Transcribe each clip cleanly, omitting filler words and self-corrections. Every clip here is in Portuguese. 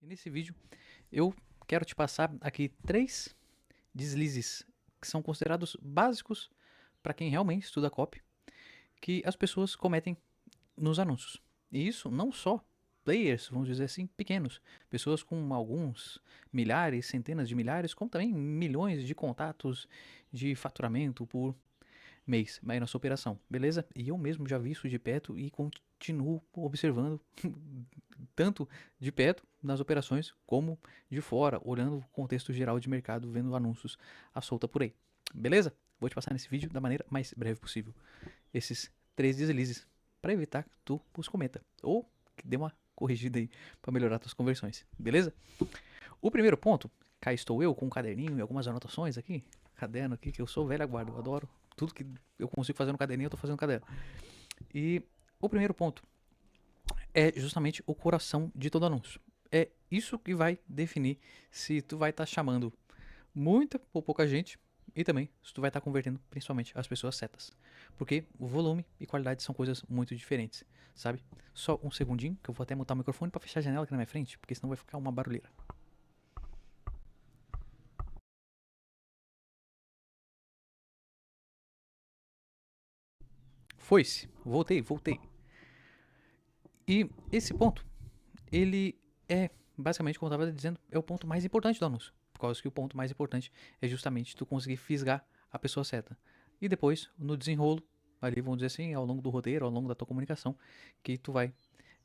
E nesse vídeo eu quero te passar aqui 3 deslizes que são considerados básicos para quem realmente estuda copy, que as pessoas cometem nos anúncios. E isso não só players, vamos dizer assim, pequenos, pessoas com alguns milhares, centenas de milhares, como também milhões de contatos de faturamento por mês aí na sua operação, beleza? E eu mesmo já vi isso de perto e continuo observando tanto de perto nas operações como de fora, olhando o contexto geral de mercado, vendo anúncios à solta por aí. Beleza? Vou te passar nesse vídeo da maneira mais breve possível esses 3 deslizes para evitar que tu os cometa ou que dê uma corrigida aí para melhorar tuas conversões. Beleza? O primeiro ponto, cá estou eu com um caderninho e algumas anotações aqui, caderno aqui que eu sou velho aguardo, eu adoro tudo que eu consigo fazer no caderninho, eu tô fazendo no caderno. E o primeiro ponto é justamente o coração de todo anúncio. É isso que vai definir se tu vai estar chamando muita ou pouca gente e também se tu vai estar convertendo principalmente as pessoas certas. Porque o volume e qualidade são coisas muito diferentes, sabe? Só um segundinho que eu vou até mutar o microfone para fechar a janela aqui na minha frente, porque senão vai ficar uma barulheira. Foi-se, voltei. E esse ponto, ele é basicamente, como eu estava dizendo, é o ponto mais importante do anúncio. Por causa que o ponto mais importante é justamente tu conseguir fisgar a pessoa certa. E depois, no desenrolo, ali vamos dizer assim, ao longo do roteiro, ao longo da tua comunicação, que tu vai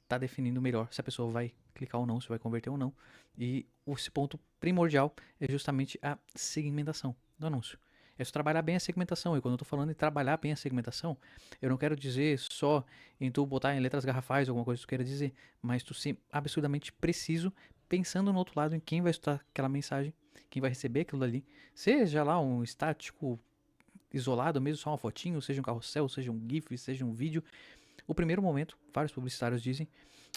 estar definindo melhor se a pessoa vai clicar ou não, se vai converter ou não. E esse ponto primordial é justamente a segmentação do anúncio. É tu trabalhar bem a segmentação. E quando eu estou falando em trabalhar bem a segmentação, eu não quero dizer só em tu botar em letras garrafais alguma coisa que tu queira dizer, mas tu ser absurdamente preciso pensando no outro lado em quem vai escutar aquela mensagem, quem vai receber aquilo ali, seja lá um estático isolado, mesmo só uma fotinho, seja um carrossel, seja um GIF, seja um vídeo. O primeiro momento, vários publicitários dizem,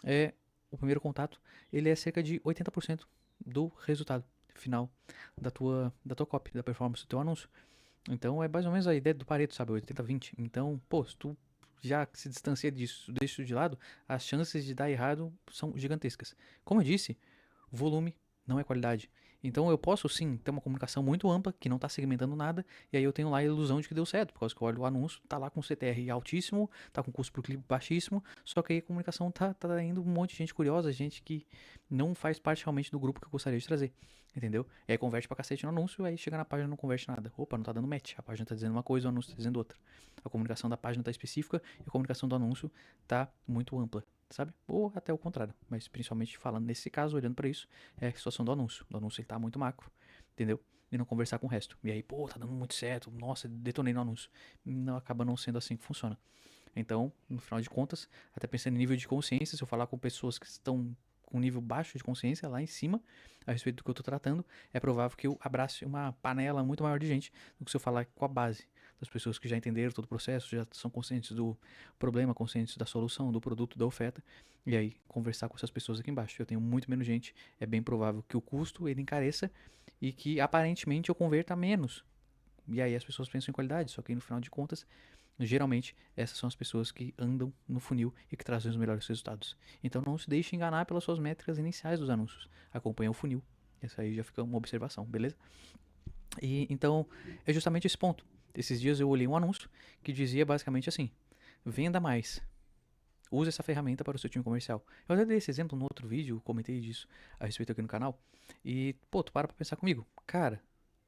é o primeiro contato, ele é cerca de 80% do resultado final da tua copy, da performance do teu anúncio. Então é mais ou menos a ideia do Pareto, sabe? 80-20. Então, pô, se tu já se distancia disso, deixa isso de lado, as chances de dar errado são gigantescas. Como eu disse, volume não é qualidade. Então eu posso sim ter uma comunicação muito ampla, que não está segmentando nada, e aí eu tenho lá a ilusão de que deu certo, por causa que eu olho o anúncio, tá lá com CTR altíssimo, tá com custo por clique baixíssimo, só que aí a comunicação tá indo um monte de gente curiosa, gente que não faz parte realmente do grupo que eu gostaria de trazer, entendeu? E aí converte pra cacete no anúncio, aí chega na página e não converte nada. Opa, não tá dando match, a página tá dizendo uma coisa, o anúncio tá dizendo outra. A comunicação da página tá específica e a comunicação do anúncio tá muito ampla, sabe? Ou até o contrário, mas principalmente falando nesse caso, olhando para isso, é a situação do anúncio. O anúncio ele tá muito macro, entendeu? E não conversar com o resto. E aí, pô, tá dando muito certo, nossa, detonei no anúncio. Não acaba não sendo assim que funciona. Então, no final de contas, até pensando em nível de consciência, se eu falar com pessoas que estão com um nível baixo de consciência lá em cima, a respeito do que eu estou tratando, é provável que eu abrace uma panela muito maior de gente do que se eu falar com a base das pessoas que já entenderam todo o processo, já são conscientes do problema, conscientes da solução, do produto, da oferta, e aí conversar com essas pessoas aqui embaixo. Eu tenho muito menos gente, é bem provável que o custo ele encareça e que aparentemente eu converta menos. E aí as pessoas pensam em qualidade, só que no final de contas geralmente, essas são as pessoas que andam no funil e que trazem os melhores resultados. Então, não se deixe enganar pelas suas métricas iniciais dos anúncios. Acompanhe o funil. Essa aí já fica uma observação, beleza? E então, é justamente esse ponto. Esses dias eu olhei um anúncio que dizia basicamente assim: venda mais. Use essa ferramenta para o seu time comercial. Eu até dei esse exemplo no outro vídeo, comentei disso a respeito aqui no canal. E, pô, tu para pra pensar comigo. Cara,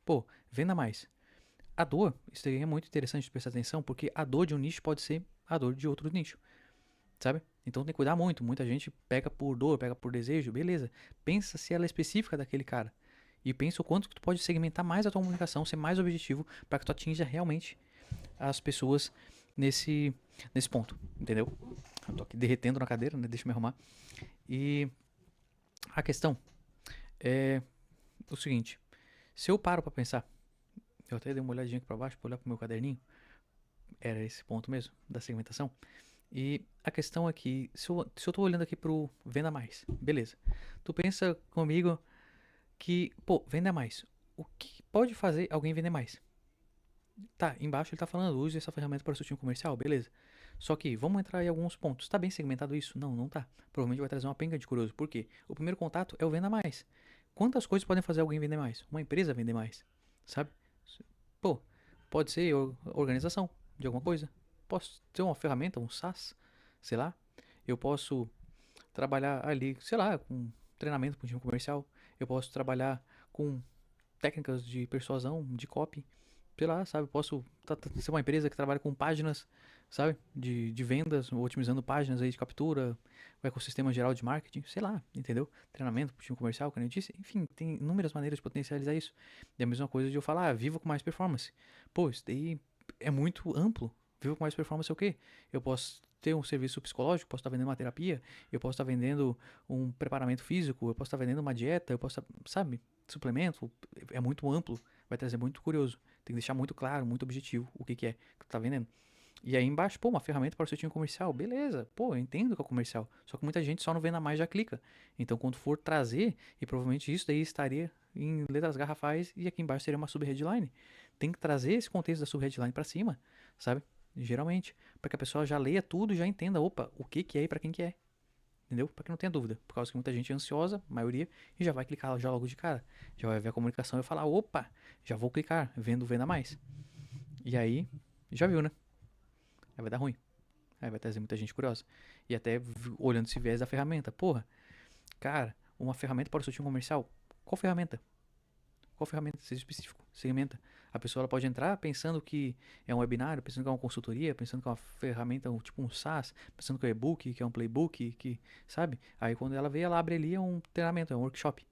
pô, venda mais. A dor, isso aí é muito interessante de prestar atenção, porque a dor de um nicho pode ser a dor de outro nicho, sabe? Então tem que cuidar muito. Muita gente pega por dor, pega por desejo, beleza. Pensa se ela é específica daquele cara. E pensa o quanto que tu pode segmentar mais a tua comunicação, ser mais objetivo, para que tu atinja realmente as pessoas nesse, nesse ponto, entendeu? Eu tô aqui derretendo na cadeira, né? Deixa eu me arrumar. E a questão é o seguinte: se eu paro pra pensar, eu até dei uma olhadinha aqui pra baixo pra olhar pro meu caderninho, era esse ponto mesmo, da segmentação. E a questão é que, se eu tô olhando aqui pro venda mais, beleza. Tu pensa comigo que, pô, venda mais. O que pode fazer alguém vender mais? Tá, embaixo ele tá falando, use essa ferramenta para o seu time comercial, beleza. Só que, vamos entrar em alguns pontos. Tá bem segmentado isso? Não, não tá. Provavelmente vai trazer uma penca de curioso. Por quê? O primeiro contato é o venda mais. Quantas coisas podem fazer alguém vender mais? Uma empresa vender mais, sabe? Pô, pode ser organização de alguma coisa. Posso ter uma ferramenta, um SaaS, sei lá. Eu posso trabalhar ali, sei lá, com treinamento para um time comercial. Eu posso trabalhar com técnicas de persuasão, de copy, sei lá, sabe? Posso ser uma empresa que trabalha com páginas, sabe? De vendas, otimizando páginas aí de captura, o ecossistema geral de marketing, sei lá, entendeu? Treinamento para time comercial, como eu disse. Enfim, tem inúmeras maneiras de potencializar isso. E a mesma coisa de eu falar, viva com mais performance. Pô, isso daí é muito amplo. Viva com mais performance é o quê? Eu posso ter um serviço psicológico, posso estar vendendo uma terapia, eu posso estar vendendo um preparamento físico, eu posso estar vendendo uma dieta, eu posso estar, sabe, suplemento, é muito amplo, vai trazer muito curioso. Tem que deixar muito claro, muito objetivo o que é que tu tá vendendo. E aí embaixo, pô, uma ferramenta para o seu time comercial. Beleza, pô, eu entendo que é comercial. Só que muita gente só no Venda Mais já clica. Então quando for trazer, e provavelmente isso daí estaria em letras garrafais e aqui embaixo seria uma subheadline. Tem que trazer esse contexto da subheadline para cima, sabe? Geralmente, para que a pessoa já leia tudo e já entenda, opa, o que é e para quem que é. Entendeu? Para que não tenha dúvida. Por causa que muita gente é ansiosa, a maioria, e já vai clicar já logo de cara. Já vai ver a comunicação e falar, opa, já vou clicar, vendo Venda Mais. E aí, já viu, né? Aí vai dar ruim. Aí vai trazer muita gente curiosa. E até olhando esse viés da ferramenta. Porra, cara, uma ferramenta para o seu time comercial. Qual ferramenta? Qual ferramenta? Seja específico. Segmenta. A pessoa ela pode entrar pensando que é um webinário, pensando que é uma consultoria, pensando que é uma ferramenta, tipo um SaaS, pensando que é um e-book, que é um playbook, que, sabe? Aí quando ela vê, ela abre ali um treinamento, é um workshop.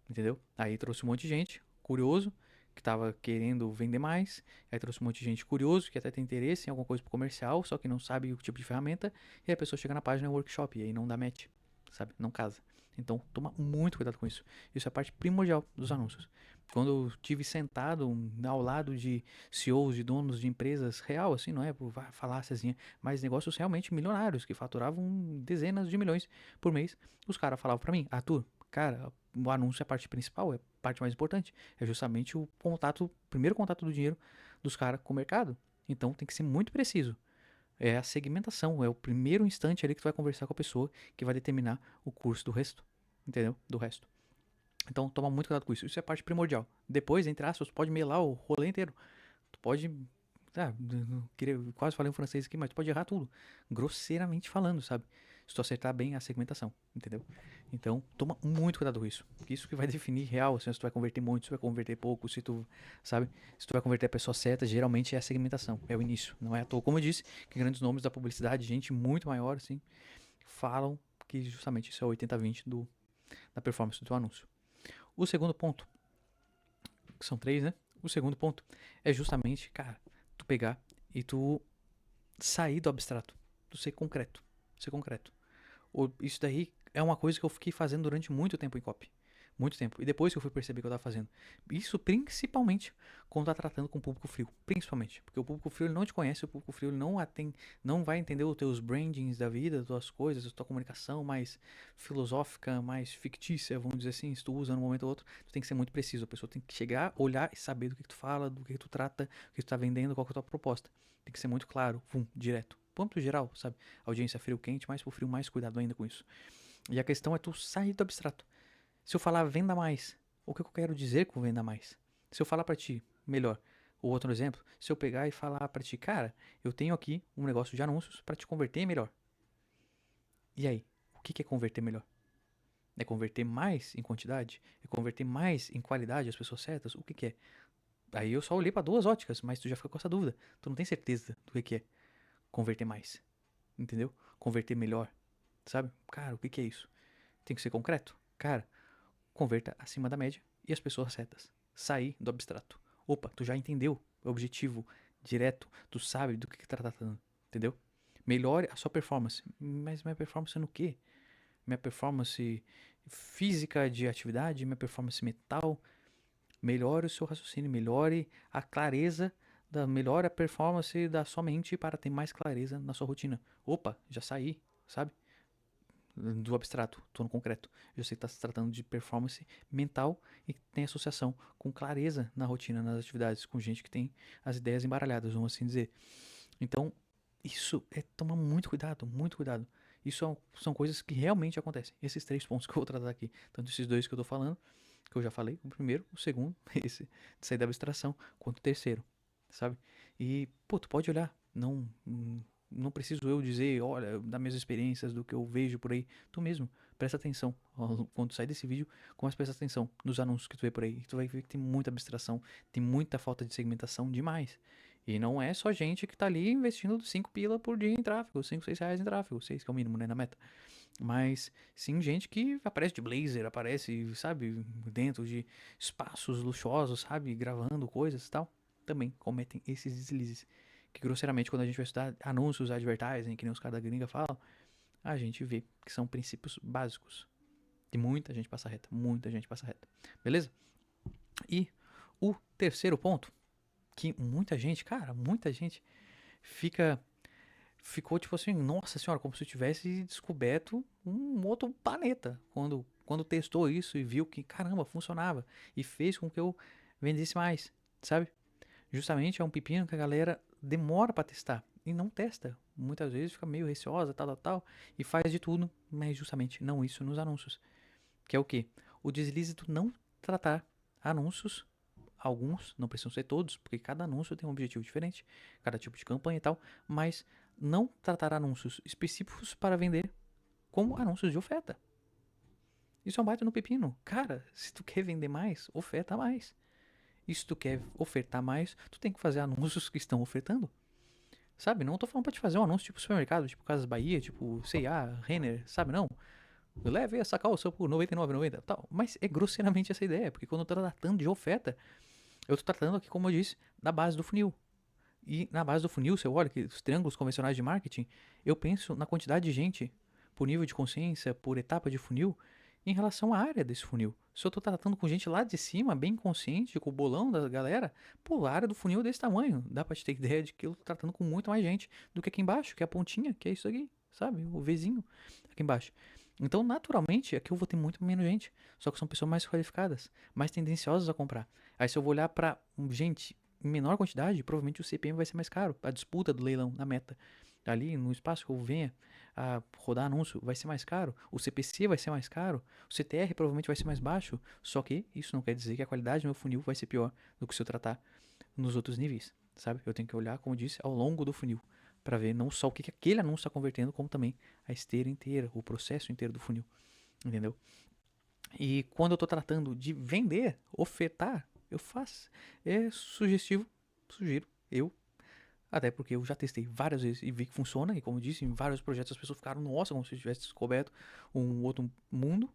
Entendeu? Aí trouxe um monte de gente curioso, que estava querendo vender mais. Aí trouxe um monte de gente curioso, que até tem interesse em alguma coisa pro comercial, só que não sabe o tipo de ferramenta. E aí a pessoa chega na página workshop e aí não dá match, sabe? Não casa. Então toma muito cuidado com isso. Isso é a parte primordial dos anúncios. Quando eu tive sentado ao lado de CEOs, de donos de empresas real, assim, não é por faláciazinha, mas negócios realmente milionários, que faturavam dezenas de milhões por mês, os caras falavam pra mim, Arthur, cara, o anúncio é a parte principal, é a parte mais importante. É justamente o contato, o primeiro contato do dinheiro dos caras com o mercado. Então tem que ser muito preciso. É a segmentação, é o primeiro instante ali que tu vai conversar com a pessoa que vai determinar o curso do resto. Entendeu? Do resto. Então toma muito cuidado com isso. Isso é a parte primordial. Depois, entre aspas, tu pode melar o rolê inteiro. Tu pode. Ah, quase falei um francês aqui, mas tu pode errar tudo. Grosseiramente falando, sabe? Se tu acertar bem a segmentação, entendeu? Então, toma muito cuidado com isso. Isso que vai definir real, assim, se tu vai converter muito, se tu vai converter pouco, se tu, sabe? Se tu vai converter a pessoa certa, geralmente é a segmentação, é o início. Não é à toa, como eu disse, que grandes nomes da publicidade, gente muito maior, assim, falam que justamente isso é o 80-20 da performance do teu anúncio. O segundo ponto, que são três, né? O segundo ponto é justamente, cara, tu pegar e tu sair do abstrato, tu ser concreto, ser concreto. Isso daí é uma coisa que eu fiquei fazendo durante muito tempo em copy. Muito tempo. E depois que eu fui perceber que eu tava fazendo. Isso principalmente quando tá tratando com o público frio. Principalmente. Porque o público frio ele não te conhece, o público frio ele não vai entender os teus brandings da vida, as tuas coisas, a tua comunicação mais filosófica, mais fictícia, vamos dizer assim, se tu usa num momento ou outro, tu tem que ser muito preciso. A pessoa tem que chegar, olhar e saber do que tu fala, do que tu trata, o que tu tá vendendo, qual que é a tua proposta. Tem que ser muito claro, direto. Ponto geral, sabe? Audiência frio quente, mais pro frio, mais cuidado ainda com isso. E a questão é tu sair do abstrato. Se eu falar venda mais, o que eu quero dizer com venda mais? Se eu falar para ti, melhor, ou outro exemplo, se eu pegar e falar para ti, cara, eu tenho aqui um negócio de anúncios para te converter melhor. E aí, o que é converter melhor? É converter mais em quantidade? É converter mais em qualidade as pessoas certas? O que é? Aí eu só olhei para duas óticas, mas tu já fica com essa dúvida. Tu não tem certeza do que é converter mais. Entendeu? Converter melhor. Sabe? Cara, o que é isso? Tem que ser concreto. Cara, converta acima da média e as pessoas certas. Sair do abstrato. Opa, tu já entendeu o objetivo direto, tu sabe do que tá tratando, entendeu? Melhore a sua performance. Mas minha performance no quê? Minha performance física de atividade, minha performance mental. Melhore o seu raciocínio, melhore a clareza, melhore a performance da sua mente para ter mais clareza na sua rotina. Opa, já saí, sabe? Do abstrato, tô no concreto. Eu sei que está se tratando de performance mental e tem associação com clareza na rotina, nas atividades, com gente que tem as ideias embaralhadas, vamos assim dizer. Então, Isso é tomar muito cuidado, muito cuidado. Isso são coisas que realmente acontecem. Esses 3 pontos que eu vou tratar aqui, tanto esses 2 que eu tô falando, que eu já falei, o primeiro, o segundo, esse de sair da abstração, quanto o terceiro, sabe? E, pô, tu pode olhar, não preciso eu dizer, olha, das minhas experiências, do que eu vejo por aí, tu mesmo, presta atenção, quando sair desse vídeo, começa a prestar atenção nos anúncios que tu vê por aí, tu vai ver que tem muita abstração, tem muita falta de segmentação demais. E não é só gente que tá ali investindo 5 pila por dia em tráfego, 5, 6 reais em tráfego, 6 que é o mínimo, né, na meta. Mas sim gente que aparece de blazer, aparece, sabe, dentro de espaços luxuosos, sabe, gravando coisas e tal. Também cometem esses deslizes. Que grosseiramente, quando a gente vai estudar anúncios, advertising, que nem os caras da gringa falam, a gente vê que são princípios básicos. E muita gente passa reta, muita gente passa reta. Beleza? E o terceiro ponto, que muita gente, cara, muita gente fica ficou tipo assim, nossa senhora, como se eu tivesse descoberto um outro planeta quando testou isso e viu que caramba, funcionava e fez com que eu vendesse mais, sabe? Justamente é um pepino que a galera demora pra testar e não testa. Muitas vezes fica meio receosa, tal, e faz de tudo, mas justamente não isso nos anúncios. Que é o quê? O deslize do não tratar anúncios, alguns, não precisam ser todos, porque cada anúncio tem um objetivo diferente, cada tipo de campanha e tal, mas não tratar anúncios específicos para vender como anúncios de oferta. Isso é um baita no pepino. Cara, se tu quer vender mais, oferta mais. E se tu quer ofertar mais, tu tem que fazer anúncios que estão ofertando. Sabe? Não tô falando pra te fazer um anúncio tipo supermercado, tipo Casas Bahia, tipo C&A, Renner, sabe? Não. Leve essa calça por R$ 99,90 tal. Mas é grosseiramente essa ideia, porque quando eu tô tratando de oferta, eu tô tratando aqui, como eu disse, da base do funil. E na base do funil, se eu olho que os triângulos convencionais de marketing, eu penso na quantidade de gente, por nível de consciência, por etapa de funil, em relação à área desse funil. Se eu tô tratando com gente lá de cima, bem consciente, com o bolão da galera, pô, a área do funil é desse tamanho. Dá pra te ter ideia de que eu tô tratando com muito mais gente do que aqui embaixo, que é a pontinha, que é isso aqui, sabe? O Vzinho aqui embaixo. Então, naturalmente, aqui eu vou ter muito menos gente. Só que são pessoas mais qualificadas, mais tendenciosas a comprar. Aí, se eu vou olhar pra gente em menor quantidade, provavelmente o CPM vai ser mais caro. A disputa do leilão na meta, ali no espaço que eu venha a rodar anúncio, vai ser mais caro. O CPC vai ser mais caro. O CTR provavelmente vai ser mais baixo. Só que isso não quer dizer que a qualidade do meu funil vai ser pior do que se eu tratar nos outros níveis, sabe? Eu tenho que olhar, como eu disse, ao longo do funil para ver não só o que aquele anúncio está convertendo, como também a esteira inteira, o processo inteiro do funil, entendeu? E quando eu estou tratando de vender, ofertar, eu faço. É sugestivo, sugiro, até porque eu já testei várias vezes e vi que funciona. E como eu disse, em vários projetos as pessoas ficaram, nossa, como se eu tivesse descoberto um outro mundo,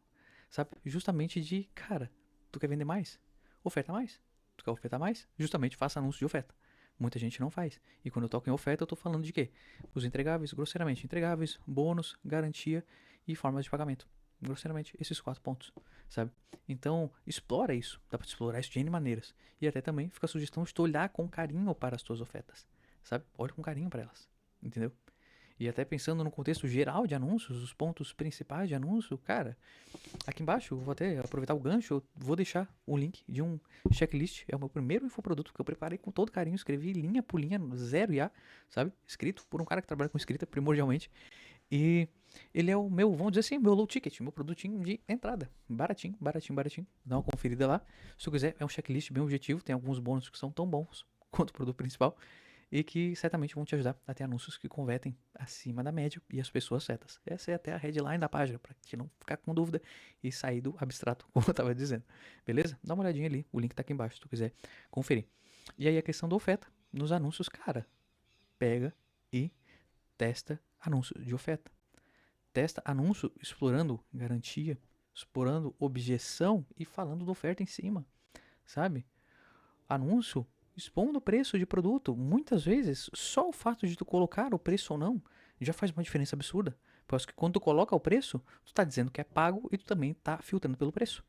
sabe? Justamente de, cara, tu quer vender mais? Oferta mais. Tu quer ofertar mais? Justamente faça anúncio de oferta. Muita gente não faz. E quando eu toco em oferta, eu tô falando de quê? Os entregáveis, grosseiramente, entregáveis, bônus, garantia e formas de pagamento. Grosseiramente, esses 4 pontos, sabe? Então, explora isso. Dá pra explorar isso de N maneiras. E até também fica a sugestão de tu olhar com carinho para as tuas ofertas, sabe? Olha com carinho para elas, entendeu? E até pensando no contexto geral de anúncios, os pontos principais de anúncio, cara, aqui embaixo, eu vou até aproveitar o gancho, eu vou deixar o link de um checklist, é o meu primeiro infoproduto que eu preparei com todo carinho, escrevi linha por linha, zero IA, sabe? Escrito por um cara que trabalha com escrita primordialmente. E ele é o meu, vamos dizer assim, meu low ticket, meu produtinho de entrada. Baratinho, baratinho, baratinho. Dá uma conferida lá. Se tu quiser, é um checklist bem objetivo, tem alguns bônus que são tão bons quanto o produto principal e que certamente vão te ajudar a ter anúncios que convertem acima da média e as pessoas certas. Essa é até a headline da página, para te não ficar com dúvida e sair do abstrato, como eu estava dizendo. Beleza? Dá uma olhadinha ali, o link tá aqui embaixo se tu quiser conferir. E aí a questão da oferta nos anúncios, cara, pega e testa anúncio de oferta. Testa anúncio explorando garantia, explorando objeção e falando da oferta em cima, sabe? Anúncio expondo o preço de produto. Muitas vezes, só o fato de tu colocar o preço ou não já faz uma diferença absurda. Porque quando tu coloca o preço, tu tá dizendo que é pago e tu também tá filtrando pelo preço.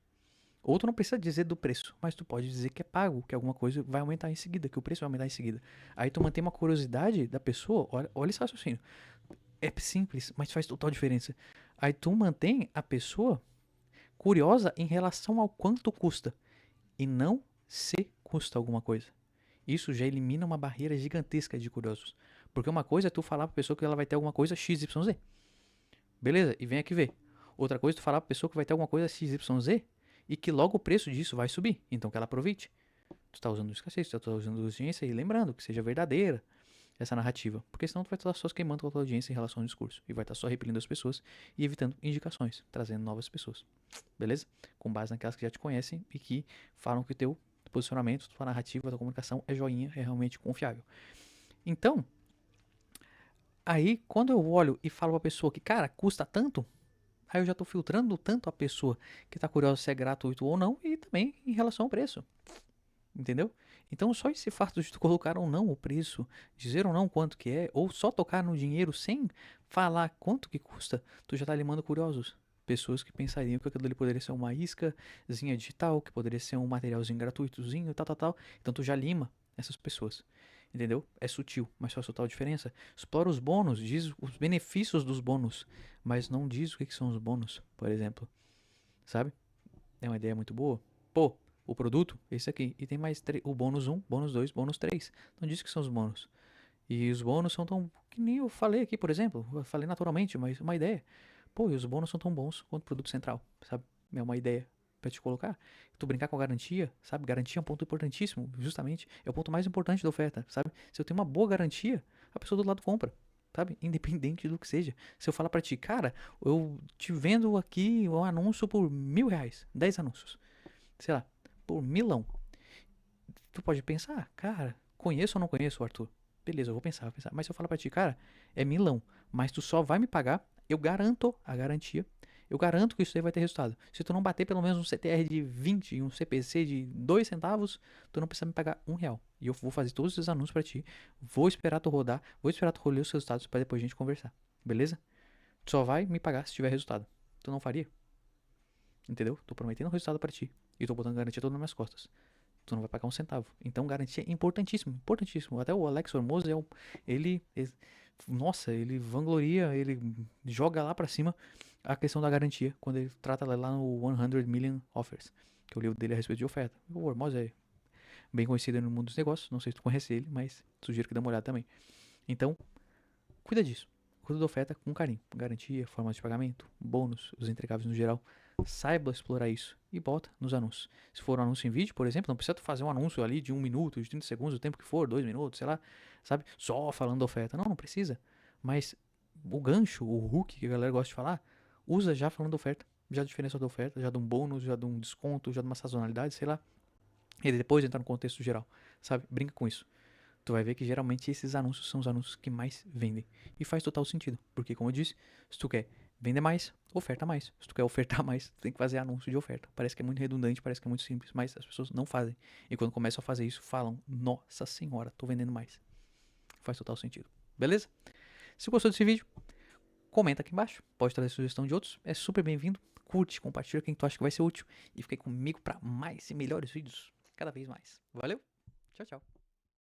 Ou tu não precisa dizer do preço, mas tu pode dizer que é pago, que alguma coisa vai aumentar em seguida, que o preço vai aumentar em seguida. Aí tu mantém uma curiosidade da pessoa, olha esse raciocínio. É simples, mas faz total diferença. Aí tu mantém a pessoa curiosa em relação ao quanto custa e não se custa alguma coisa. Isso já elimina uma barreira gigantesca de curiosos. Porque uma coisa é tu falar pra pessoa que ela vai ter alguma coisa XYZ. Beleza? E vem aqui ver. Outra coisa é tu falar pra pessoa que vai ter alguma coisa XYZ e que logo o preço disso vai subir. Então que ela aproveite. Tu tá usando escassez, tu tá usando urgência e lembrando que seja verdadeira essa narrativa. Porque senão tu vai estar só se queimando com a tua audiência em relação ao discurso. E vai estar só repelindo as pessoas e evitando indicações, trazendo novas pessoas. Beleza? Com base naquelas que já te conhecem e que falam que o teu posicionamento, tua narrativa, tua comunicação é joinha, é realmente confiável. Então, aí quando eu olho e falo pra pessoa que, cara, custa tanto, aí eu já tô filtrando tanto a pessoa que tá curiosa se é gratuito ou não e também em relação ao preço. Entendeu? Então só esse fato de tu colocar ou não o preço, dizer ou não quanto que é, ou só tocar no dinheiro sem falar quanto que custa, tu já tá limando curiosos. Pessoas que pensariam que aquilo ali poderia ser uma iscazinha digital, que poderia ser um materialzinho gratuitozinho, tal, tal, tal. Então tu já lima essas pessoas. Entendeu? É sutil, mas faz total diferença. Explora os bônus, diz os benefícios dos bônus, mas não diz o que são os bônus, por exemplo. Sabe? É uma ideia muito boa. Pô, o produto, esse aqui. E tem mais o bônus 1, bônus 2, bônus 3. Não diz que são os bônus. E os bônus são tão. Que nem eu falei aqui, por exemplo. Eu falei naturalmente, mas uma ideia. Pô, e os bônus são tão bons quanto o produto central, sabe? É uma ideia pra te colocar. Tu brincar com a garantia, sabe? Garantia é um ponto importantíssimo, justamente. É o ponto mais importante da oferta, sabe? Se eu tenho uma boa garantia, a pessoa do lado compra. Sabe? Independente do que seja. Se eu falar pra ti, cara, eu te vendo aqui um anúncio por R$ 1.000, 10 anúncios. Sei lá, por milão. Tu pode pensar, cara, conheço ou não conheço o Arthur? Beleza, eu vou pensar, vou pensar. Mas se eu falar pra ti, cara, é milão, mas tu só vai me pagar, eu garanto a garantia, eu garanto que isso aí vai ter resultado. Se tu não bater pelo menos um CTR de 20 e um CPC de 2 centavos, tu não precisa me pagar R$ 1. E eu vou fazer todos esses anúncios pra ti, vou esperar tu rodar, vou esperar tu colher os resultados pra depois a gente conversar. Beleza? Tu só vai me pagar se tiver resultado. Tu não faria? Entendeu? Tô prometendo um resultado pra ti. E tô botando garantia toda nas minhas costas. Tu não vai pagar um centavo. Então, garantia é importantíssimo, importantíssimo. Até o Alex Hormozi, nossa, ele vangloria, ele joga lá pra cima a questão da garantia, quando ele trata lá no 100 Million Offers, que é o livro dele a respeito de oferta. O Hormozi é bem conhecido no mundo dos negócios, não sei se tu conhece ele, mas sugiro que dê uma olhada também. Então, cuida disso. Cuida da oferta com carinho. Garantia, forma de pagamento, bônus, os entregáveis no geral. Saiba explorar isso e bota nos anúncios. Se for um anúncio em vídeo, por exemplo, não precisa tu fazer um anúncio ali de 1 minuto, de 30 segundos, o tempo que for, 2 minutos, sei lá, sabe? Só falando da oferta. Não, não precisa. Mas o gancho, o hook que a galera gosta de falar, usa já falando da oferta. Já a diferença da oferta, já de um bônus, já de um desconto, já de uma sazonalidade, sei lá. E depois entrar no contexto geral, sabe? Brinca com isso. Tu vai ver que geralmente esses anúncios são os anúncios que mais vendem. E faz total sentido. Porque, como eu disse, se tu quer vender mais, oferta mais. Se tu quer ofertar mais, tu tem que fazer anúncio de oferta. Parece que é muito redundante, parece que é muito simples, mas as pessoas não fazem. E quando começam a fazer isso, falam: Nossa senhora, tô vendendo mais. Faz total sentido. Beleza? Se gostou desse vídeo, comenta aqui embaixo. Pode trazer sugestão de outros. É super bem-vindo. Curte, compartilha quem tu acha que vai ser útil. E fica aí comigo para mais e melhores vídeos cada vez mais. Valeu? Tchau, tchau.